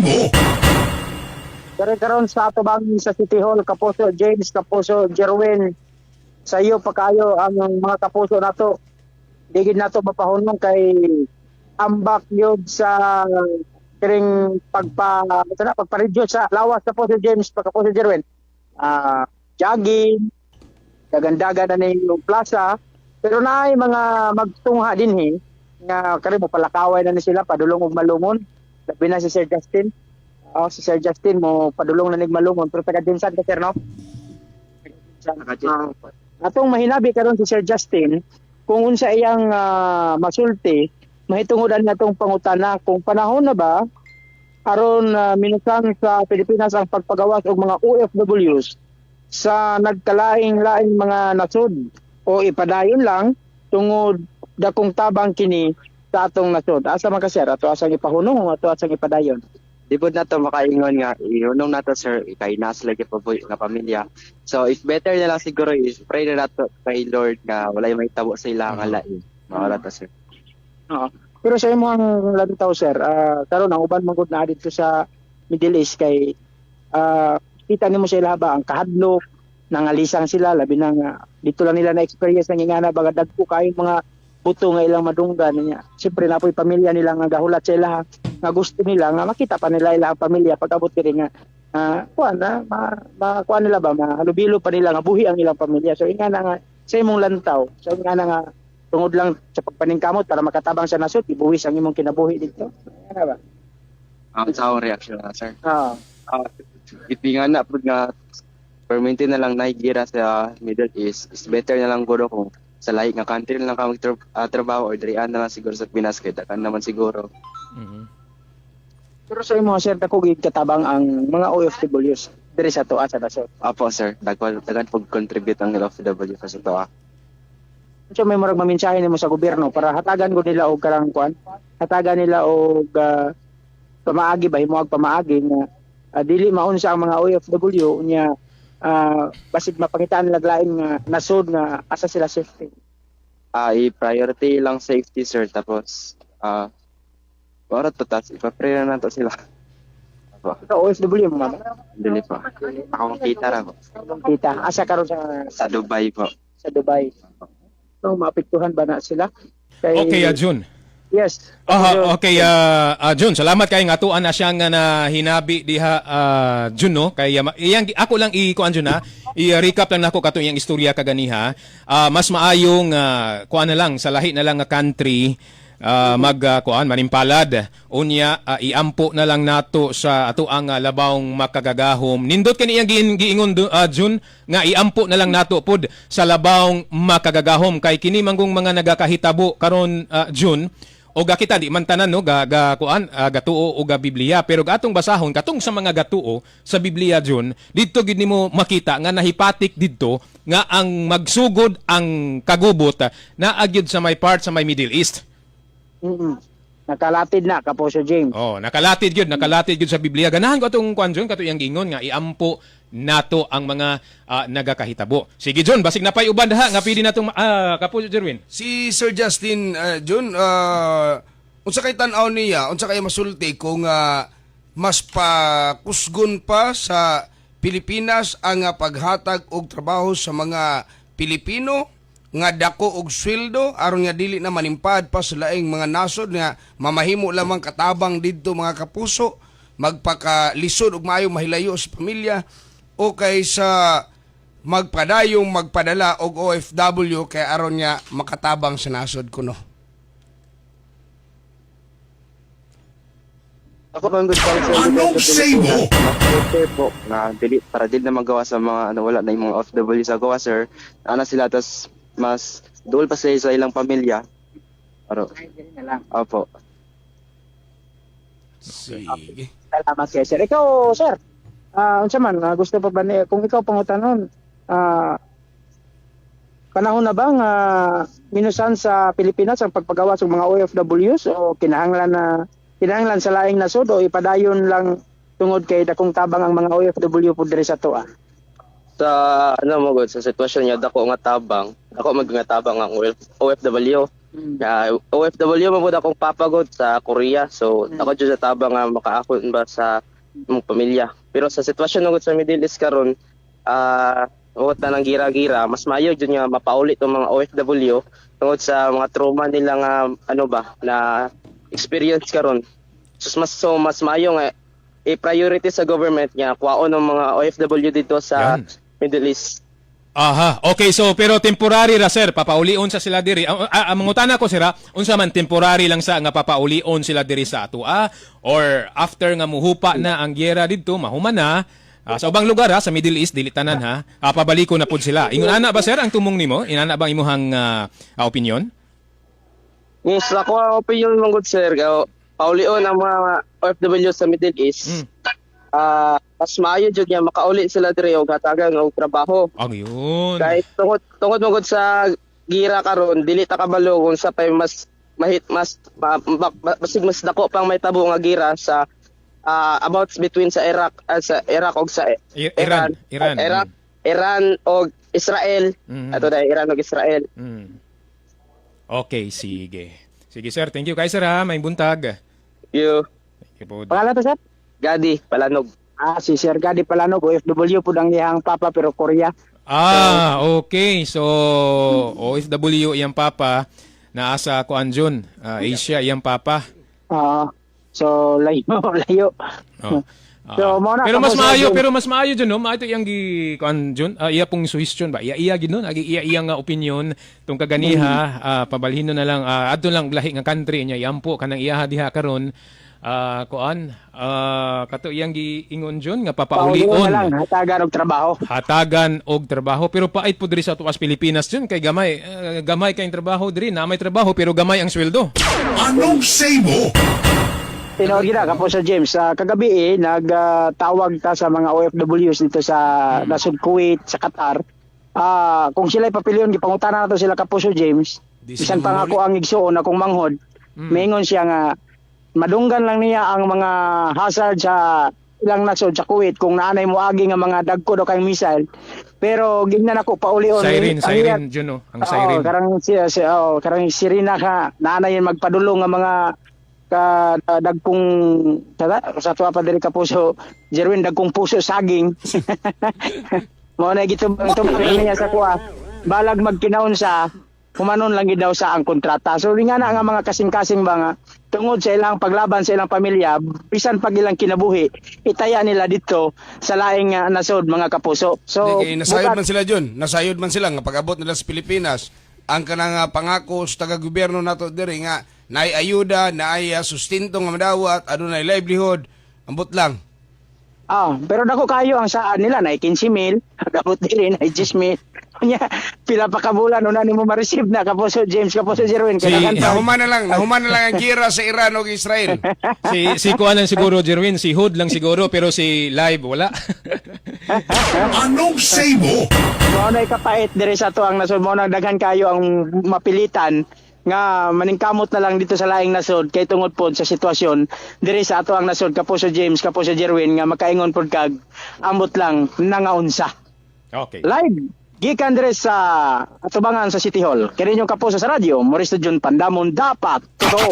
mo! Pero karon sa ato bang sa City Hall, Kapuso James, Kapuso Jerwin, sa iyo pa kayo ang mga kapuso nato. Digid nato mapahunong kay ambak yun sa kiring pagpa-reduce sa lawas Kapuso James, Kapuso Jerwin. Jogging, dagandagan na yung plaza, pero naay mga magtungha din nga kari mo palakaway na ni sila padulong og malumon. Labi na si Sir Justin. Si Sir Justin mo padulong na nigmalumon pero taga Dinsan ka sir no? Atong mahinabi karon si Sir Justin kung unsa iyang masulti mahitungodan natong pangutana kung panahon na ba aron minusan sa Pilipinas ang pagpagawas og mga OFWs sa nagkalaing-laing mga nasod o ipadayon lang tungod dakong tabang kini sa atong nasod. Asa man ka sir ato asang ipahunong o ato asang ipadayon? Di po na to makaingon nga, ihunong na to sir, kay nasa lagi po nga pamilya. So if better na lang siguro is pray na nato kay Lord nga walay may tabo sa ilang lain. Mawala to sir. Oo. Pero sa imo ang lantaw sir, karon ang uban man gud na dito sa Middle East kay kita nimo sa ilaba ang kahadlok, nangalisang sila labi na nga dito lang nila na experience ng ingana baga dagko kay mga buto nga ilang madunggan niya. Siyempre na po'y pamilya nila nga gahulat sa ila nga gusto nila nga makita pa nila ilang pamilya pag-abot kini nga kuan na kuan nila ba mahalubilo pa nila nga buhi ang ilang pamilya. So ingana nga sa imong lantaw, so ingana nga tungod lang sa pagpaningkamot para makatabang sa nasod ibuwis ang imong kinabuhi dito. Ingana ba? Ang sa reaction na sir. Oo. Na pud nga permanente na lang naigira sa Middle East is better na lang guro kung sa lahi nga country na lang ka magtrabaho or dirian na lang siguro sa Pinas kay dakan naman siguro. Pero sa imo sir dako gid katabang ang mga OFWs diri sa tuwa sa nasod. Apo sir, dagan pag contribute ang LFW sa to. So may murag maminsahe nimo sa gobyerno para hatagan ko nila og karang kuan. Hatagan nila og pamaagi ba himuag pamaagi nga dili maunsa ang mga OFW nya basig mapangitaan laglain nga nasod nga asa sila safety. I-priority lang safety sir tapos para tutas ipa-pray na nato sila. Ikaw OFW mo mama? Dili po. Ako kita ra po. Kita asa karon Sa Dubai po. sa Dubai. So maapektuhan ba na sila? Okay, Jun. Yes. Okay, Jun, salamat kay nga tuan na siyang na hinabi diha Jun no kay iyang ako lang ikuan Jun ha. I-recap lang nako kato iyang istorya kaganiha. Mas maayong kuan na lang sa lahi na lang nga country kuan manimpalad unya iampo na lang nato sa ato ang labawng makagagahom nindot kani iyang giingon Jun nga iampo na lang nato pod sa labawng makagagahom kay kini manggong mga nagakahitabo karon Jun o kita di man tanan no kuan gatuo o Biblia pero gatong basahon katong sa mga gatuo sa Biblia Jun didto gid nimo makita nga nahipatik didto nga ang magsugod ang kagubot na agyud sa may part sa may Middle East. Nakalatid na Kapuso James. Nakalatid gyud sa Biblia. Ganahan ko atong kuan Jun kato iyang gingon nga iampo nato ang mga nagakahitabo. Sige Jun, basig napay uban daha nga pili natong Kapuso Jerwin. Si Sir Justin, Jun, unsa kay tan-aw niya, unsa kay masulti kung mas pakusgon pa sa Pilipinas ang paghatag og trabaho sa mga Pilipino nga dako og sweldo aron nga dili na manimpad pa sa laing mga nasod nga mamahimo lamang katabang didto mga kapuso magpakalisod og maayo mahilayo sa pamilya o kay sa magpadayong magpadala og OFW kay aron nga makatabang sa nasod kuno. Ako man gusto Anong say mo? po na dili para dili na magawa sa mga wala na yung mga OFW sa gawa sir. Ana sila tas mas duol pa sila sa ilang pamilya. Aro. Opo. Sige. Salamat kay sir. Ikaw sir, unsa man gusto pa ba ni kung ikaw pangutanon panahon na ba nga minusan sa Pilipinas ang pagpagawa sa mga OFWs o kinahanglan sa laing nasod o ipadayon lang tungod kay dakong tabang ang mga OFW pud diri sa tuwa? Sa sa sitwasyon niya dako nga tabang, ako magnatabang ang OFW OFW mo akong papagod sa Korea. So ako dyan sa tabang nga makaakon ba sa mong pamilya. Pero sa sitwasyon ng sa Middle East karon, huwag na ng gira-gira, mas mayo dyan nga mapaulit ng mga OFW tungod sa mga trauma nila nga na experience karon. So mas mayo nga i-priority sa government nga kuwaon ng mga OFW dito sa Yan. Middle East. Aha, okay, so pero temporary ra sir, papaulion sa sila diri. Ang mangutana ko sira, unsa man temporary lang sa nga papaulion sila diri sa atua or after nga muhupa na ang giyera didto mahuman na sa ubang lugar sa Middle East dili tanan pabaliko na pud sila. Ingon ana ba sir ang tumong nimo? Inana ba imong opinion? Yes, ako ang opinion mong good sir, paulion ang mga OFW sa Middle East. Mas maayo jud nga makaulit sila diri og hatagan og trabaho. Yun. Kahit tungod mo gud sa gira karon, dili ta kabalo kung sa pay mas mas dako pang may tabo nga gira sa about between sa Iraq og sa Iran. Iran og Israel. Ato na Iran og Israel. Okay, sige. Sige sir, thank you kay sir may buntag. You Thank you po. Pangalan to, sir? Gadi Palanog. Si Sir Gadi Palanog, OFW po ang iyang papa pero Korea. Okay. So, OFW iyang papa, naasa Kuanjon, Asia iyang papa. So, layo. Oh. So, muna, pero mas tapos, maayo, Jun. pero mas maayo dyan, no? Maayo iyang gi Kuanjon, iya pong suhestyon ba? Iya gid no, iyang opinion tong kaganiha, pabalhin na lang adto lang lahi nga country niya iyampo kanang iya diha karon. Kato iyang giingon dyan nga Paulion papaulion. na lang, hatagan og trabaho. Hatagan og trabaho pero pait po diri sa tuwas Pilipinas dyan kay gamay kayong trabaho diri na may trabaho pero gamay ang sweldo. Anong say mo? Tinawag gina kapo sa James. Kagabi nagtawag ta sa mga OFWs dito sa nasud Kuwait, sa Qatar. Kung sila papilion gipangutana nato sila kapo sa James. Di Bisan sila pa nga ako ang igsuon akong manghod. Maingon siya nga madunggan lang niya ang mga hazard sa ilang nasod sa Kuwait kung naanay mo agi nga mga dagko daw kay missile. Pero gignan ako pauli-uli. Siren Juno, ang siren. Karang sirena ka naanay magpadulong nga mga dagkong sa tuwa pa diri ka puso Jerwin dagkong puso saging mo na gitubang niya sa kuha balag magkinaon sa kumanon lang gid daw sa ang kontrata. So nga na nga mga kasing-kasing mga tungod sa ilang paglaban sa ilang pamilya bisan pag ilang kinabuhi itaya nila dito sa laing nasod mga kapuso. So nasayod man sila Jun, nasayod man sila nga pag-abot nila sa Pilipinas ang kanang pangako sa taga-gobyerno nato diri nga naay ayuda, naay sustento nga madawat, adunay livelihood, ambot lang. Pero dako kayo ang saan nila na 15,000, kabot dili na 10,000. Nya pila pa ka bulan una nimo ma-receive na kapuso James kapuso Jerwin Nahuman na lang ang gira sa Iran ug Israel. si Kuan lang siguro Jerwin, si Hood lang siguro pero si Live wala. Anong say mo? Mao na kapait diri sa to ang nasod mo nang daghan kayo ang mapilitan nga maningkamot na lang dito sa laing nasod kay tungod pod sa sitwasyon diri sa ato ang nasod kapuso James kapuso Jerwin nga makaingon pod kag ambot lang nangaunsa. Okay. Live gikan diri sa atubangan sa City Hall. Kini yung kapuso sa radyo, Mauricio Jun Pandamon dapat totoo.